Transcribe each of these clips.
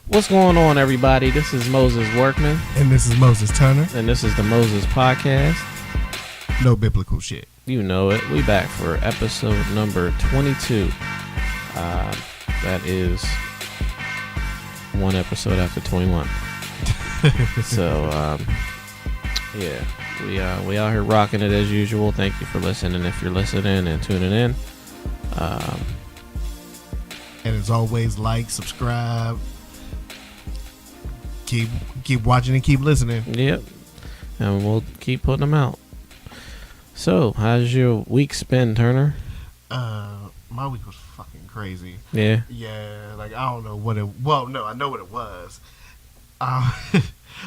What's going on, everybody? This is Moses Workman. And this is Moses Turner. And this is the Moses Podcast. No biblical shit. You know it. We back for episode number 22. That is one episode after 21. So, yeah. We out here rocking it as usual. Thank you for listening if you're listening and tuning in. And as always, like, subscribe. Keep watching and keep listening. Yep. And we'll keep putting them out. So, how's your week been, Turner? My week was fucking crazy. Yeah. Yeah, like I don't know what it. Well, no, I know what it was.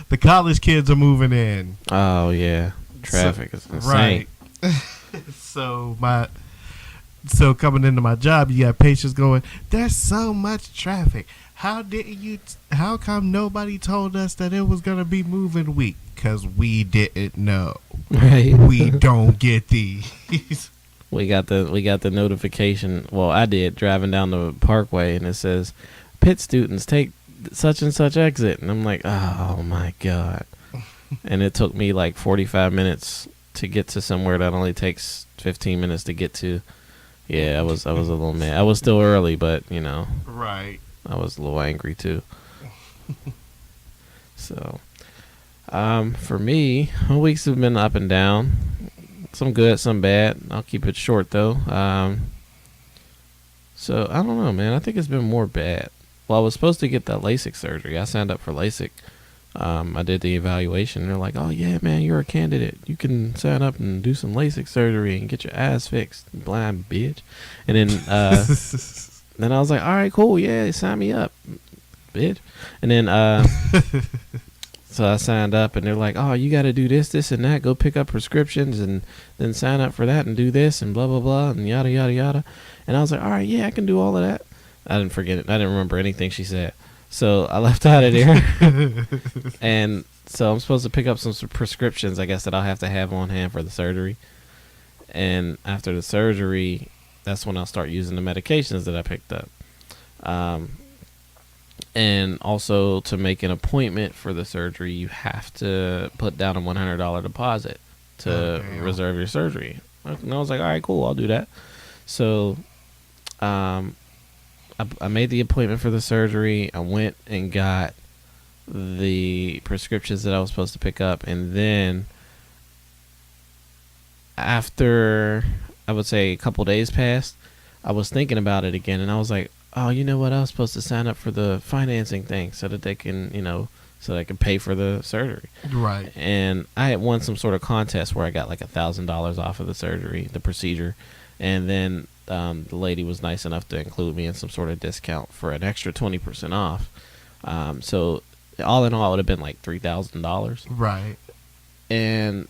The college kids are moving in. Oh yeah, traffic is insane. Right. So coming into my job, you got patients going, "There's so much traffic. How come nobody told us that it was gonna be moving week? Because we didn't know. Right. We don't get these." We got the notification. Well, I did, driving down the parkway, and it says, "Pitt students take such and such exit," and I'm like, "Oh my god!" And it took me like 45 minutes to get to somewhere that only takes 15 minutes to get to. Yeah, I was a little mad. I was still early, but you know, right. I was a little angry too. So, for me, my weeks have been up and down. Some good, some bad. I'll keep it short though. So I don't know, man. I think it's been more bad. Well, I was supposed to get that LASIK surgery. I signed up for LASIK. I did the evaluation. They're like, "Oh yeah, man, you're a candidate. You can sign up and do some LASIK surgery and get your eyes fixed, blind bitch." And then, then I was like, "All right, cool, yeah, sign me up, bitch." And then, so I signed up, and they're like, "Oh, you got to do this, this, and that. Go pick up prescriptions, and then sign up for that, and do this, and blah blah blah, and yada yada yada." And I was like, "All right, yeah, I can do all of that." I didn't forget it. I didn't remember anything she said. So I left out of there. And so I'm supposed to pick up some prescriptions, I guess, that I'll have to have on hand for the surgery. And after the surgery, that's when I'll start using the medications that I picked up. And also, to make an appointment for the surgery, you have to put down a $100 deposit to reserve your surgery. And I was like, all right, cool, I'll do that. So I made the appointment for the surgery. I went and got the prescriptions that I was supposed to pick up. And then after, I would say, a couple days passed, I was thinking about it again. And I was like, oh, you know what? I was supposed to sign up for the financing thing so that they can, so they can pay for the surgery. Right. And I had won some sort of contest where I got like $1,000 off of the surgery, the procedure. And then the lady was nice enough to include me in some sort of discount for an extra 20% off. So all in all, it would have been like $3,000. Right. And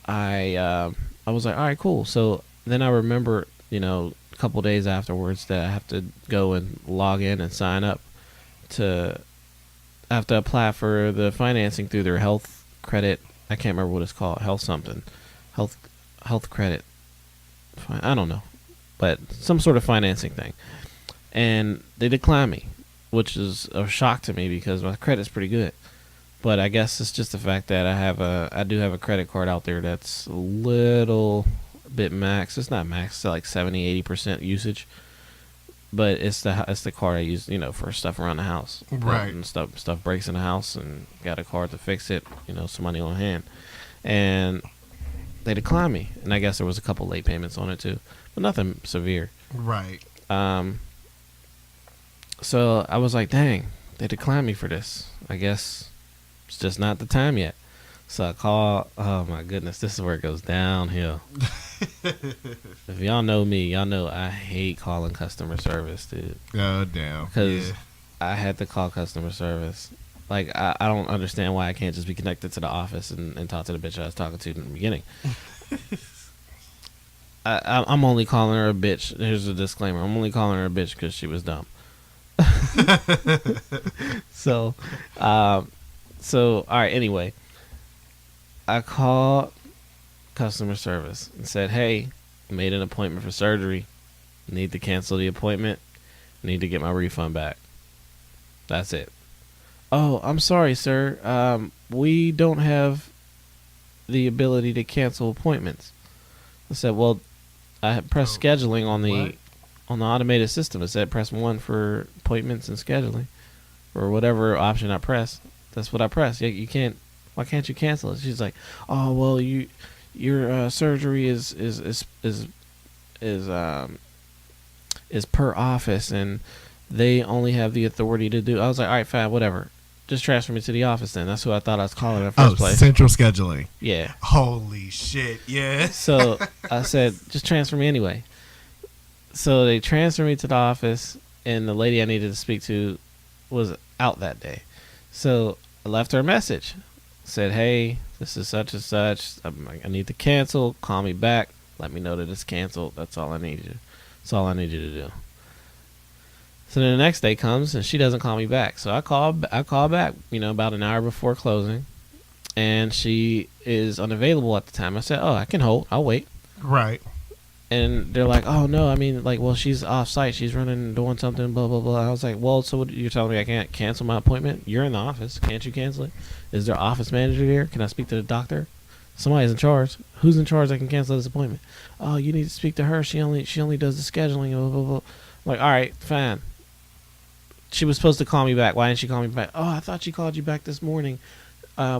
I was like, all right, cool. So then I remember, a couple days afterwards that I have to go and log in and sign up I have to apply for the financing through their health credit. I can't remember what it's called. Health credit. I don't know. But some sort of financing thing. And they declined me, which is a shock to me because my credit's pretty good. But I guess it's just the fact that I do have a credit card out there that's a little bit max. It's not max, it's like 70-80% usage. But it's the card I use, for stuff around the house. Right. And stuff breaks in the house and got a card to fix it, some money on hand. And they declined me. And I guess there was a couple late payments on it too. But nothing severe. Right. So I was like, dang, they declined me for this. I guess it's just not the time yet. So I call. Oh my goodness, this is where it goes downhill. If y'all know me, y'all know I hate calling customer service, dude. Oh damn. Because I had to call customer service. Like I don't understand why I can't just be connected to the office and talk to the bitch I was talking to in the beginning. I'm only calling her a bitch. Here's a disclaimer. I'm only calling her a bitch because she was dumb. So, all right, anyway. I called customer service and said, hey, I made an appointment for surgery. Need to cancel the appointment. Need to get my refund back. That's it. "Oh, I'm sorry, sir. We don't have the ability to cancel appointments." I said, "Well, I had pressed scheduling on What? the automated system. It said press 1 for appointments and scheduling, or whatever option I pressed. That's what I pressed. Yeah, you can't. Why can't you cancel it?" She's like, "Oh, well, your surgery is per office, and they only have the authority to do." I was like, "All right, fine, whatever. Just transfer me to the office then." That's who I thought I was calling in the first place. Central scheduling. Yeah. Holy shit! Yeah. So I said, "Just transfer me anyway." So they transferred me to the office, and the lady I needed to speak to was out that day. So I left her a message. Said, "Hey, this is such and such. I need to cancel. Call me back. Let me know that it's canceled. That's all I need you. That's all I need you to do." So then the next day comes, and she doesn't call me back. So I call back, about an hour before closing, and she is unavailable at the time. I said, "Oh, I can hold. I'll wait." Right. And they're like, "Oh no, I mean, like, well, she's off site. She's running and doing something, blah blah blah." I was like, "Well, so what, you're telling me I can't cancel my appointment? You're in the office. Can't you cancel it? Is there an office manager here? Can I speak to the doctor? Somebody's in charge. Who's in charge that can cancel this appointment?" "Oh, you need to speak to her. She only does the scheduling." Blah blah blah. I'm like, all right, fine. She was supposed to call me back. Why didn't she call me back? "Oh, I thought she called you back this morning.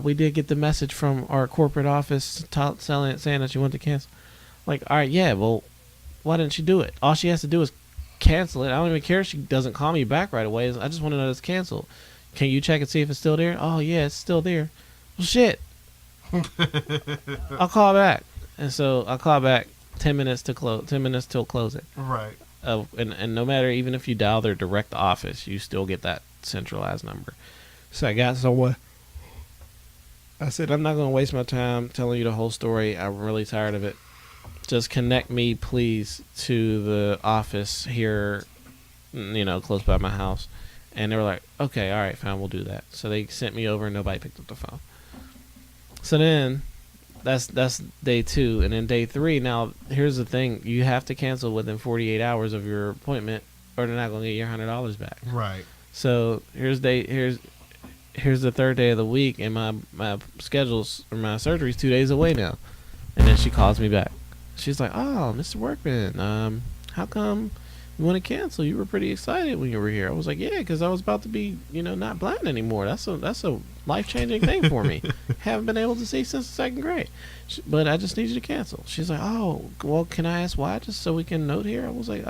We did get the message from our corporate office saying that you want to cancel." Like, all right, yeah, well, why didn't she do it? All she has to do is cancel it. I don't even care if she doesn't call me back right away. I just want to know it's canceled. Can you check and see if it's still there? "Oh, yeah, it's still there." Well, shit. I'll call back. And so I call back 10 minutes to close. 10 minutes till closing. Right. And no matter, even if you dial their direct office, you still get that centralized number. So I got someone. I said, "I'm not going to waste my time telling you the whole story. I'm really tired of it. Just connect me, please, to the office here, close by my house." And they were like, "Okay, all right, fine, we'll do that." So they sent me over, and nobody picked up the phone. So then, that's day 2. And then day 3, now, here's the thing. You have to cancel within 48 hours of your appointment, or they're not going to get your $100 back. Right. So here's the 3rd day of the week, and my schedules, or my surgery's 2 days away now. And then she calls me back. She's like, "Oh, Mr. Workman, how come you want to cancel? You were pretty excited when you were here." I was like, "Yeah, because I was about to be, not blind anymore. That's a life-changing thing for me. Haven't been able to see since the 2nd grade. But I just need you to cancel." She's like, "Oh, well, can I ask why, just so we can note here?" I was like,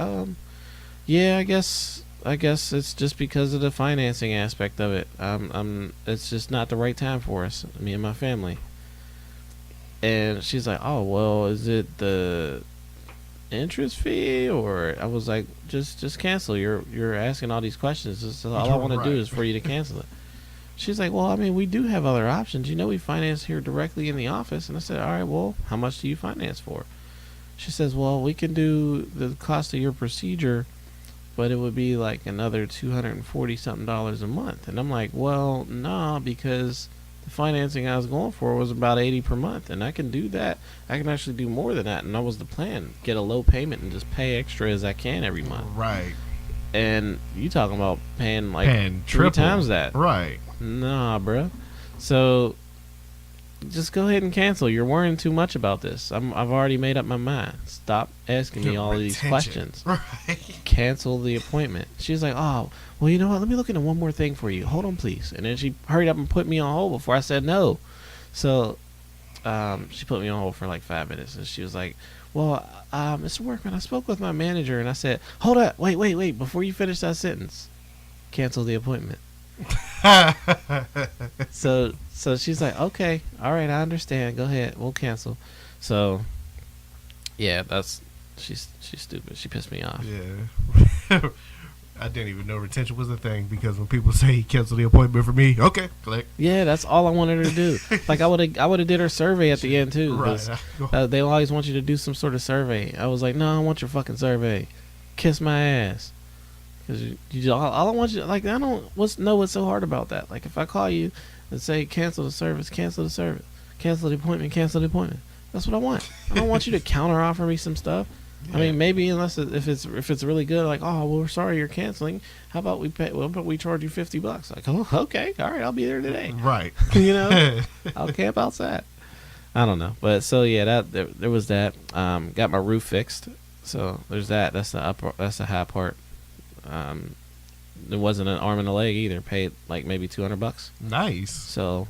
"Yeah, I guess it's just because of the financing aspect of it. It's just not the right time for us, me and my family." And she's like, "Oh, well, is it the interest fee?" Or I was like, just cancel. You're asking all these questions. All I want to do is for you to cancel it." She's like, "Well, I mean, we do have other options. We finance here directly in the office." And I said, "All right, well, how much do you finance for?" She says, "Well, we can do the cost of your procedure, but it would be like another $240 something a month." And I'm like, "Well, nah, because the financing I was going for was about $80 per month, and I can do that. I can actually do more than that, and that was the plan: get a low payment and just pay extra as I can every month." Right. And you talking about paying like Paying 3 triple. times that? Right. Nah, bro. So just go ahead and cancel. You're worrying too much about this. I've already made up my mind. Stop asking me all of these questions. Right. Cancel the appointment. She's like, "Oh, well, you know what? Let me look into one more thing for you. Hold on, please." And then she hurried up and put me on hold before I said no. So she put me on hold for like 5 minutes, and she was like, "Well, Mr. Workman, I spoke with my manager," and I said, "Hold up, wait, before you finish that sentence, cancel the appointment." So she's like, "Okay, all right, I understand. Go ahead, we'll cancel." So yeah, she's stupid. She pissed me off. Yeah. I didn't even know retention was a thing, because when people say cancel the appointment for me, okay, click. Yeah, that's all I wanted her to do. Like, I would have did her survey at the end too. Right. They always want you to do some sort of survey. I was like, "No, I want your fucking survey. Kiss my ass." Because all I want you, like, I don't know what's so hard about that. Like, if I call you and say cancel the service, cancel the appointment, cancel the appointment. That's what I want. I don't want you to counter offer me some stuff. I mean, maybe if it's really good, like, oh, well, we're sorry you're canceling. How about we pay? Well, but we charge you $50. Like, oh, okay, all right, I'll be there today. Right. I'll camp outside. I don't know, but so yeah, there was that. Got my roof fixed, so there's that. That's the high part. There wasn't an arm and a leg either. Paid like maybe $200. Nice. So,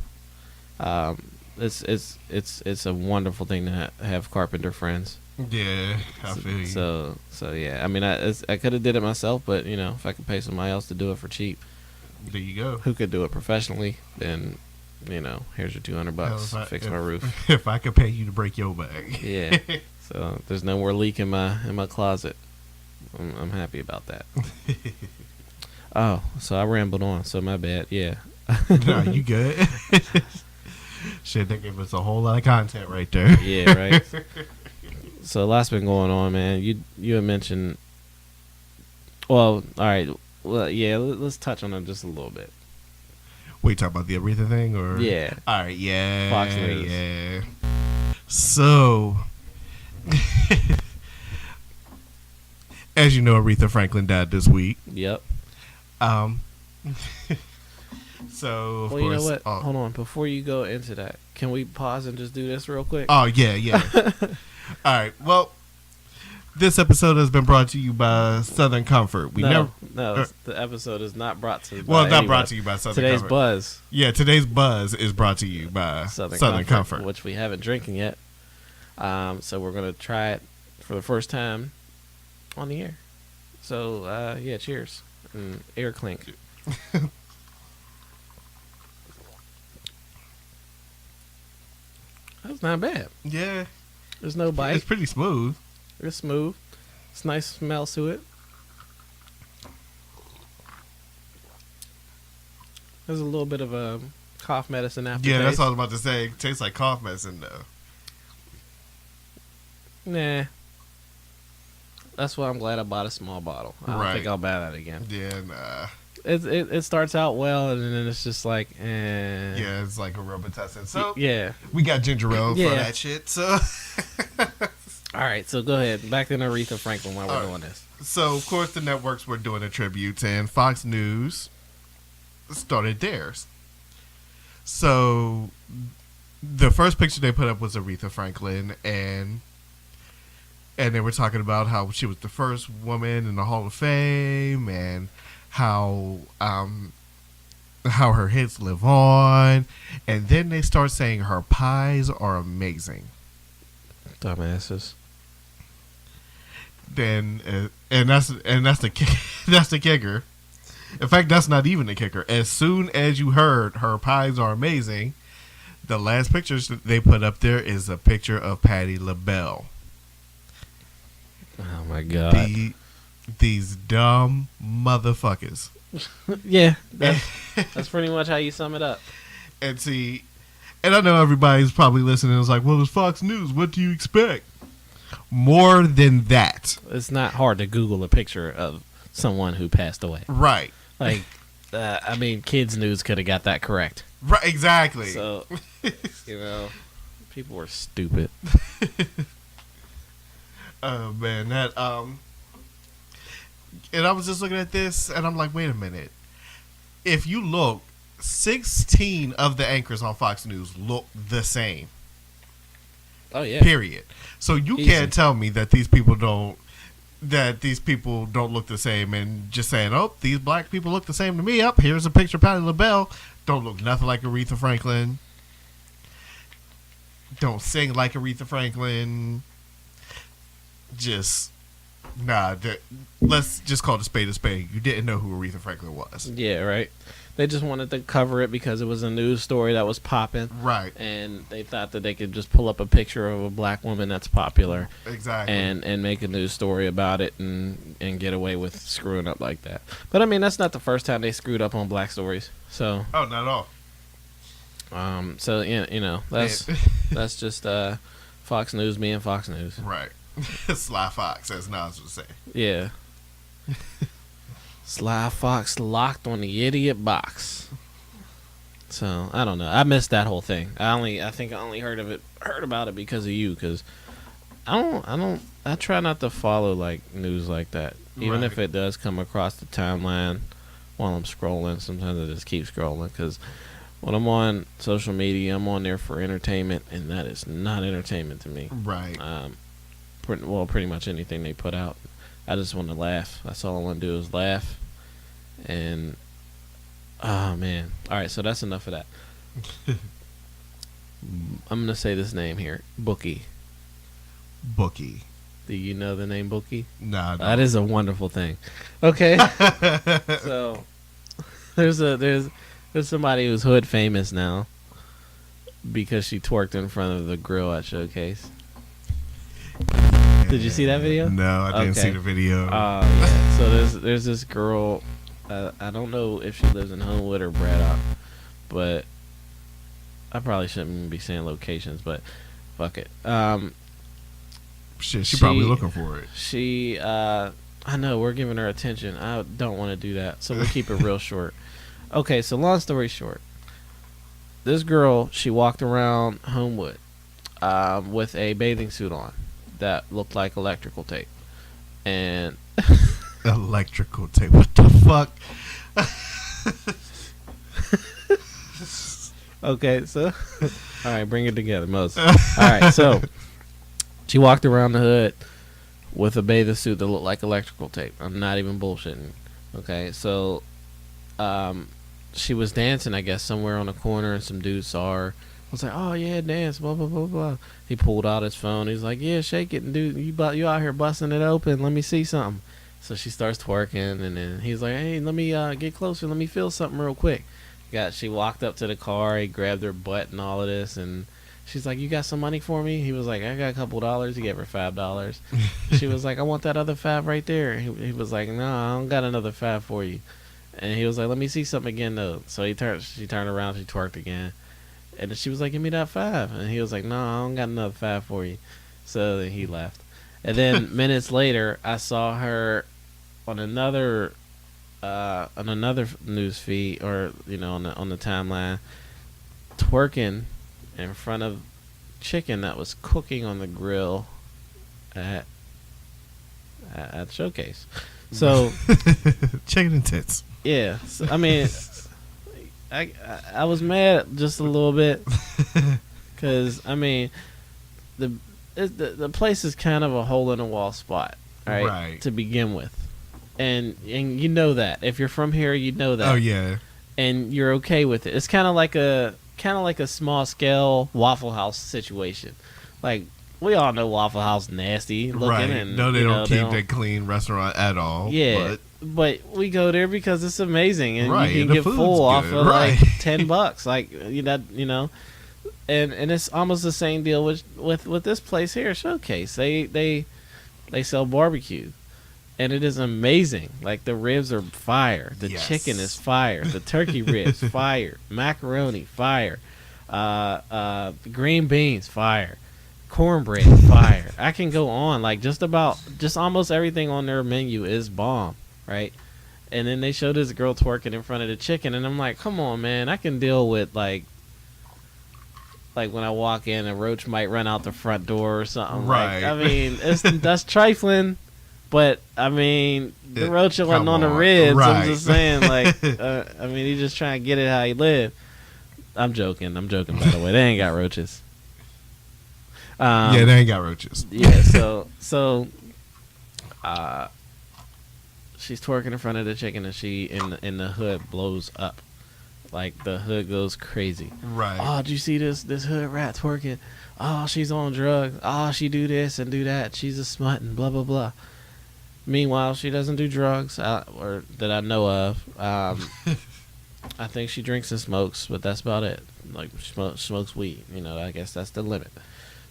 it's a wonderful thing to have carpenter friends. Yeah, I feel you. So yeah. I mean, I could have did it myself, but if I could pay somebody else to do it for cheap, there you go. who could do it professionally, then here's your $200. Fix my roof. If I could pay you to break your back. Yeah. So there's no more leak in my closet. I'm happy about that. Oh, so I rambled on. So my bad. Yeah. No, you good. Shit, that gave us a whole lot of content right there. Yeah, right. So a lot's been going on, man. You had mentioned. Well, all right. Well, yeah. Let's touch on it just a little bit. Wait, talk about the Aretha thing, or yeah. All right, yeah. Fox News. Yeah. So, as you know, Aretha Franklin died this week. Yep. So, of well, course, you know what? Hold on. Before you go into that, can we pause and just do this real quick? Oh, yeah. All right. Well, this episode has been brought to you by Southern Comfort. No, the episode is not brought to you by not anybody. Brought to you by Southern Today's Comfort. Buzz. Yeah, today's Buzz is brought to you by Southern Comfort, which we haven't drinking yet. So we're going to try it for the first time on the air. So, yeah, cheers. And air clink. That's not bad. Yeah. There's no bite. It's pretty smooth. It's smooth. It's nice smell to it. There's a little bit of a cough medicine aftertaste. Yeah, that's what I was about to say. It tastes like cough medicine, though. Nah. That's why I'm glad I bought a small bottle. I don't think I'll buy that again. Yeah, nah. It starts out well, and then it's just like, eh. Yeah, it's like a Robitussin. So, yeah. We got ginger ale for that shit, so. All right, so go ahead. Back to Aretha Franklin while we're doing this. So, of course, the networks were doing the tributes, and Fox News started theirs. So, the first picture they put up was Aretha Franklin, and they were talking about how she was the first woman in the Hall of Fame, and how her hits live on, and then they start saying her pies are amazing. Dumbasses. Then and that's the kicker. In fact, that's not even the kicker. As soon as you heard her pies are amazing, the last pictures that they put up there is a picture of Patti LaBelle. Oh my god. These dumb motherfuckers. Yeah, that's pretty much how you sum it up. And I know everybody's probably listening and is like, well, it's Fox News. What do you expect? More than that. It's not hard to Google a picture of someone who passed away. Right. Like, I mean, Kids News could have got that correct. Right, exactly. So, people were stupid. Oh, man, that, and I was just looking at this, and I'm like, wait a minute. If you look, 16 of the anchors on Fox News look the same. Oh, yeah. Period. So you can't tell me that these people don't look the same, and just saying, oh, these black people look the same to me. Up here's a picture of Patti LaBelle. Don't look nothing like Aretha Franklin. Don't sing like Aretha Franklin. Just let's just call it a spade a spade. You didn't know who Aretha Franklin was. Yeah, right. They just wanted to cover it because it was a news story that was popping. Right. And they thought that they could just pull up a picture of a black woman that's popular. Exactly. And make a news story about it and get away with screwing up like that. But I mean, that's not the first time they screwed up on black stories. So not at all. So that's just Fox News being Fox News. Right. Sly Fox, as Nas would say. Yeah. Sly Fox locked on the idiot box. So I don't know. I missed that whole thing. I think I only heard about it because of you. Because I don't I try not to follow like news like that, even if Right. it does come across the timeline while I'm scrolling. Sometimes I just keep scrolling because when I'm on social media, I'm on there for entertainment, and that is not entertainment to me. Right. Pretty much anything they put out, I just want to laugh. That's all I want to do is laugh. And oh man, all right, so that's enough of that. I'm gonna say this name here, Bookie. Bookie. Do you know the name Bookie? Nah. That is a wonderful thing. Okay, so there's somebody who's hood famous now because she twerked in front of the grill at Showcase. Did you see that video? No, I didn't Okay. see the video. Yeah. So there's this girl. I don't know if she lives in Homewood or Braddock, but I probably shouldn't be saying locations, but fuck it. Shit, she probably looking for it. She, I know we're giving her attention. I don't want to do that, so we'll keep it real short. Okay, so long story short, this girl, she walked around Homewood with a bathing suit on that looked like electrical tape, and Electrical tape. What the fuck? okay, so all right, bring it together, Moses. All right, so she walked around the hood with a bathing suit that looked like electrical tape. I'm not even bullshitting. Okay, so she was dancing, I guess, somewhere on a corner, and some dude saw her. I was like, "Oh yeah, dance, blah blah blah blah." He pulled out his phone. He's like, "Yeah, shake it, and dude, you out here busting it open. Let me see something." So she starts twerking, and then he's like, "Hey, let me get closer. Let me feel something real quick." She walked up to the car. He grabbed her butt and all of this, and she's like, "You got some money for me?" He was like, "I got a couple $. He gave her $5. She was like, "I want that other $5 right there." He was like, "No, I don't got another $5 for you." And he was like, "Let me see something again, though." So she turned around, she twerked again, and then she was like, "Give me that $5." And he was like, "No, I don't got another $5 for you." So then he left. And then minutes later, I saw her on another news feed, or on the timeline, twerking in front of chicken that was cooking on the grill at Showcase. So Chicken and tits. yeah, so, I mean, I was mad just a little bit because I mean the place is kind of a hole in the wall spot, right? To begin with. And you know that if you're from here, you know that. Oh yeah. And you're okay with it. It's kind of like a small scale Waffle House situation. Like we all know Waffle House nasty looking, Right. and No, they don't keep that clean restaurant at all. Yeah, but we go there because it's amazing, and Right, you and can the get food's full off good, of right. like $10. Like and it's almost the same deal with this place here, Showcase. They sell barbecue. And it is amazing. Like the ribs are fire. The Yes. chicken is fire. The turkey ribs fire. Macaroni fire. Green beans fire. Cornbread fire. I can go on. Like just almost everything on their menu is bomb, right? And then they show this girl twerking in front of the chicken, and I'm like, come on, man. I can deal with like when I walk in, a roach might run out the front door or something. Right. Like, I mean, that's trifling. But I mean, the roach wasn't on the ribs. Right. I'm just saying, like, I mean, he's just trying to get it how he live. I'm joking. By the way, they ain't got roaches. Yeah, they ain't got roaches. Yeah. So, she's twerking in front of the chicken, and she in the hood blows up. Like the hood goes crazy. Right. Oh, did you see this hood rat twerking? Oh, she's on drugs. Oh, she do this and do that. She's a smut and blah blah blah. Meanwhile, she doesn't do drugs, or that I know of. I think she drinks and smokes, but that's about it. Like smokes weed. I guess that's the limit.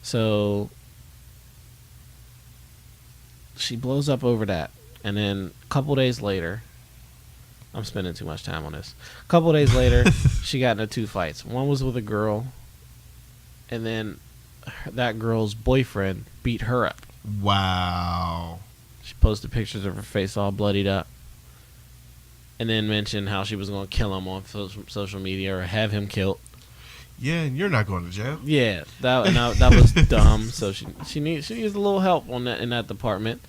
So she blows up over that, and then a couple days later, I'm spending too much time on this. A couple days later, she got into 2 fights. One was with a girl, and then that girl's boyfriend beat her up. Wow. She posted pictures of her face all bloodied up, and then mentioned how she was going to kill him on social media or have him killed. Yeah, and you're not going to jail. Yeah, that was dumb. So she needs a little help on that in that department,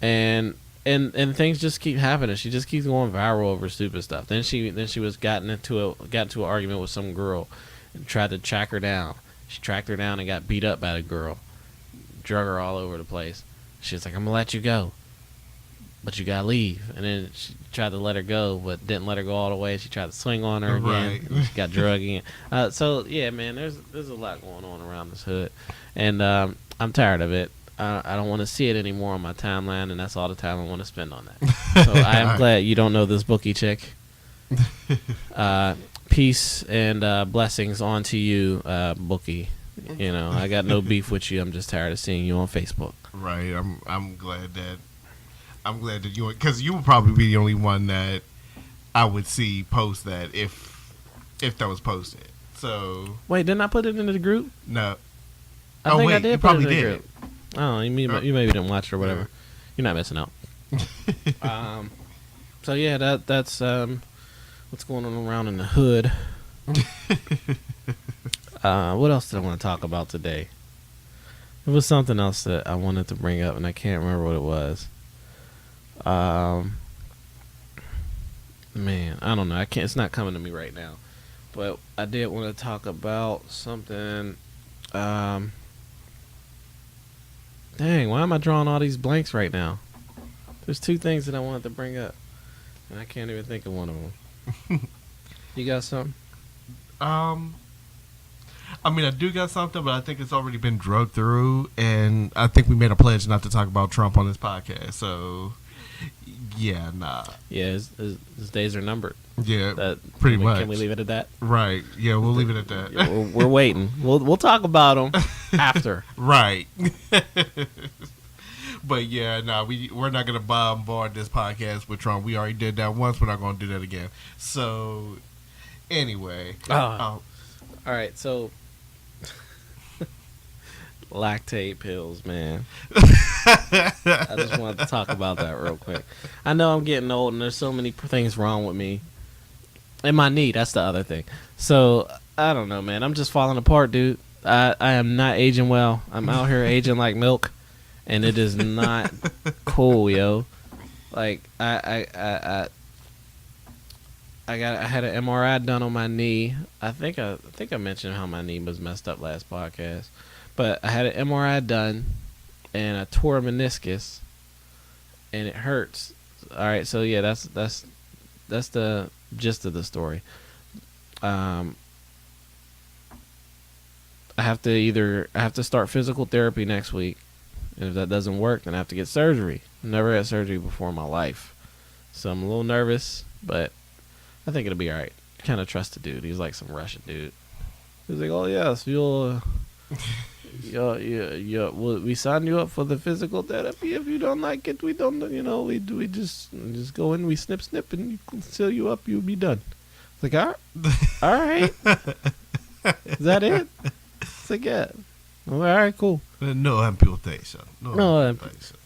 and things just keep happening. She just keeps going viral over stupid stuff. Then she got into an argument with some girl, and tried to track her down. She tracked her down and got beat up by the girl, drug her all over the place. She's like, "I'm gonna let you go, but you gotta leave." And then she tried to let her go, but didn't let her go all the way. She tried to swing on her again. Right. And she got drugged again. So yeah, man, there's a lot going on around this hood, and I'm tired of it. I don't want to see it anymore on my timeline, and that's all the time I want to spend on that. So I am glad you don't know this bookie chick. Peace and blessings on to you, bookie. You know, I got no beef with you. I'm just tired of seeing you on Facebook. Right. I'm glad that you, because you would probably be the only one that I would see post that if that was posted. So wait, didn't I put it into the group? no. I think I wait, did you put it probably in the did. group. Oh, you maybe didn't watch it or whatever. You're not missing out. So yeah, that's what's going on around in the hood. What else did I want to talk about today? There was something else that I wanted to bring up, and I can't remember what it was. Man, I don't know. I can't. It's not coming to me right now. But I did want to talk about something. Dang, why am I drawing all these blanks right now? There's two things that I wanted to bring up, and I can't even think of one of them. You got something? I mean, I do got something, but I think it's already been drugged through, and I think we made a pledge not to talk about Trump on this podcast. So, yeah, nah. Yeah, his days are numbered. Yeah, pretty much. Can we leave it at that? Right. Yeah, we'll leave it at that. Yeah, we're waiting. We'll talk about him after. Right. But yeah, nah, we're not gonna bombard this podcast with Trump. We already did that once. We're not gonna do that again. So, anyway. All right, so lactate pills, man. I just wanted to talk about that real quick. I know I'm getting old, and there's so many things wrong with me. And my knee, that's the other thing. So, I don't know, man. I'm just falling apart, dude. I am not aging well. I'm out here aging like milk, and it is not cool, yo. Like, I had an MRI done on my knee. I think I mentioned how my knee was messed up last podcast. But I had an MRI done, and I tore a meniscus, and it hurts. All right, so yeah, that's the gist of the story. I have to start physical therapy next week. And if that doesn't work, then I have to get surgery. Never had surgery before in my life, so I'm a little nervous, but I think it'll be all right. Kind of trust the dude. He's like some Russian dude. He's like, "Oh yes, we signed you up for the physical therapy. If you don't like it, we don't. We just go in, we snip, and you can seal you up. You'll be done." It's like, all right. Is that it? It's like, yeah. All right, cool. No amputation.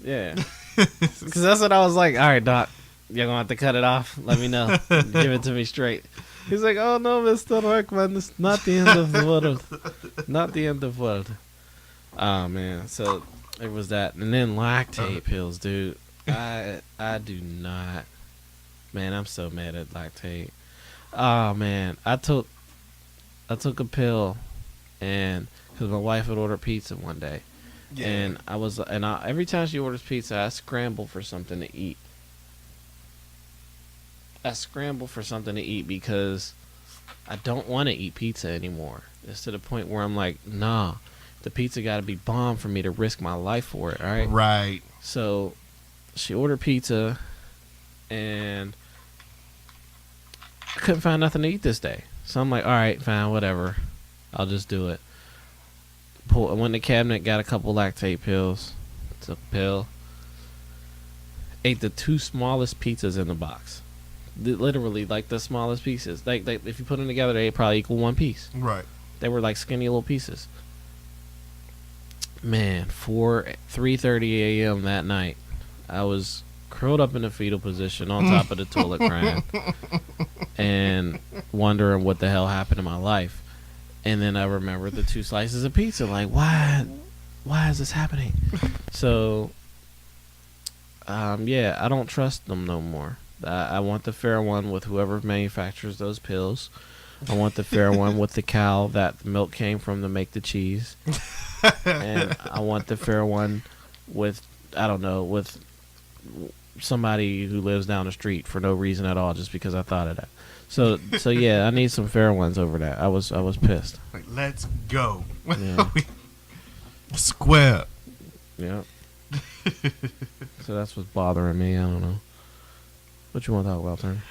Yeah. Because that's what I was like. All right, doc, you're gonna have to cut it off. Let me know. Give it to me straight. He's like, "Oh no, Mr. Rockman, it's not the end of the world. Not the end of the world." Oh man, so it was that, and then lactate pills, dude. I do not. Man, I'm so mad at lactate. Oh man, I took a pill, and because my wife would order pizza one day, and every time she orders pizza, I scramble for something to eat. Because I don't want to eat pizza anymore. It's to the point where I'm like, nah, the pizza got to be bomb for me to risk my life for it, all right? Right. So she ordered pizza, and I couldn't find nothing to eat this day. So I'm like, all right, fine, whatever. I'll just do it. I went in the cabinet, got a couple lactate pills, took a pill, ate the two smallest pizzas in the box. Literally, like the smallest pieces. Like if you put them together, they probably equal one piece. Right. They were like skinny little pieces. Man, 3:30 a.m. that night, I was curled up in a fetal position on top of the toilet crying and wondering what the hell happened to my life. And then I remembered the 2 slices of pizza. Like, why is this happening? So, yeah, I don't trust them no more. I want the fair one with whoever manufactures those pills. I want the fair one with the cow that the milk came from to make the cheese. And I want the fair one with, I don't know, with somebody who lives down the street for no reason at all, just because I thought of that. So yeah, I need some fair ones over that. I was pissed. Like, let's go. Yeah. Square. Yeah. So that's what's bothering me. I don't know. What you want to talk about, Turner?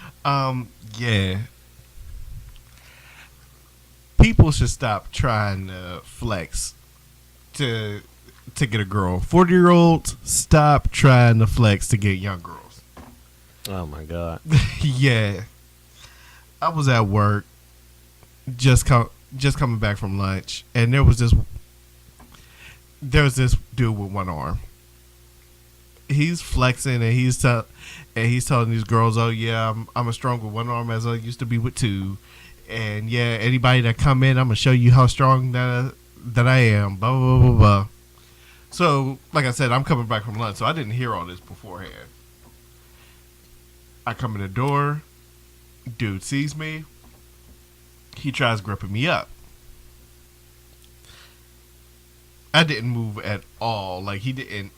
Yeah. People should stop trying to flex to get a girl. 40-year-olds, stop trying to flex to get young girls. Oh my God. Yeah. I was at work, just coming back from lunch, and there was this dude with one arm. He's flexing and he's telling these girls, "Oh yeah, I'm as strong with one arm as I used to be with 2, and yeah, anybody that come in, I'm gonna show you how strong that I am." Blah blah blah blah. So, like I said, I'm coming back from lunch, so I didn't hear all this beforehand. I come in the door. Dude sees me. He tries gripping me up. I didn't move at all. Like, he didn't.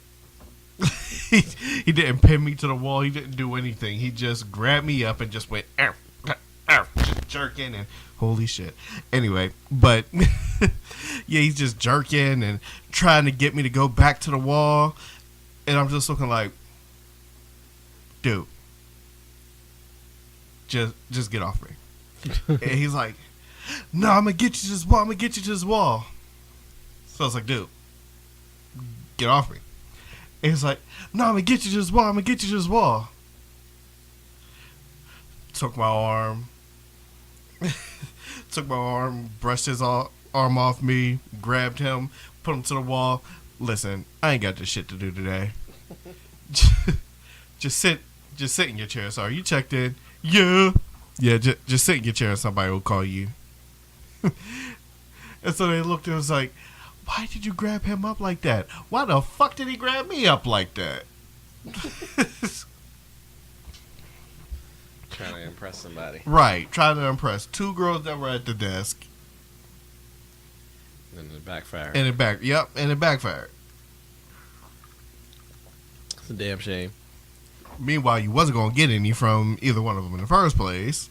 he didn't pin me to the wall. He didn't do anything. He just grabbed me up and just went, arf, arf, just jerking, and holy shit. Anyway, but yeah, he's just jerking and trying to get me to go back to the wall, and I'm just looking like, dude, just get off me. And he's like, no, I'm gonna get you to this wall. I'm gonna get you to this wall. So I was like, dude, get off me. And he's like, no, I'm gonna get you to this wall. I'm gonna get you to this wall. Took my arm, brushed his arm off me, grabbed him, put him to the wall. Listen, I ain't got this shit to do today. Just sit in your chair. Sorry, you checked in. Yeah. Just sit in your chair and somebody will call you. And so they looked and was like, why did you grab him up like that? Why the fuck did he grab me up like that? Trying to impress somebody. Right, trying to impress 2 girls that were at the desk. And it backfired. And it backfired. It's a damn shame. Meanwhile, you wasn't going to get any from either one of them in the first place.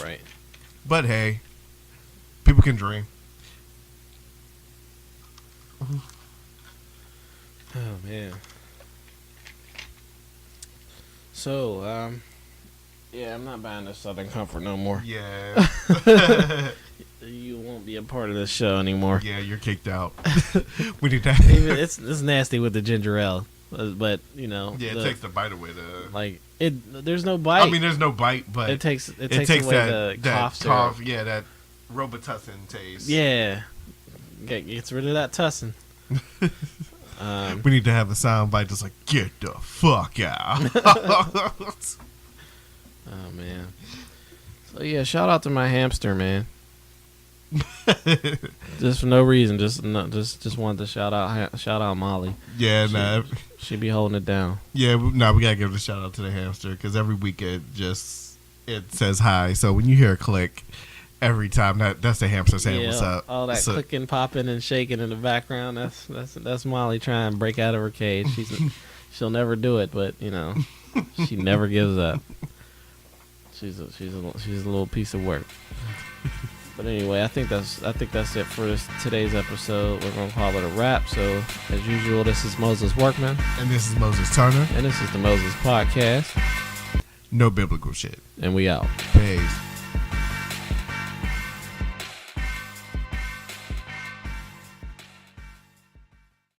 Right. But hey, people can dream. Oh man. So, yeah, I'm not buying this Southern Comfort no more. Yeah. You won't be a part of this show anymore. Yeah, you're kicked out. We need to. It's nasty with the ginger ale, but you know. Yeah, it takes the bite away. There's no bite. I mean, there's no bite, but it takes away that the cough syrup. cough. Yeah, that Robitussin taste. Yeah, gets rid of that tussin. We need to have a sound bite that's like, get the fuck out. Oh man. So yeah, shout out to my hamster, man. Just for no reason, just wanted to shout out Molly. Yeah, she be holding it down. Yeah, we gotta give a shout out to the hamster because every week it says hi. So when you hear a click, every time that's the hamster saying what's up. All that clicking, popping, and shaking in the background. That's Molly trying to break out of her cage. She'll never do it, but you know, she never gives up. She's a little piece of work. But anyway, I think that's it for today's episode. We're gonna call it a wrap. So as usual, this is Moses Workman, and this is Moses Turner, and this is the Moses Podcast. No biblical shit, and we out. Peace.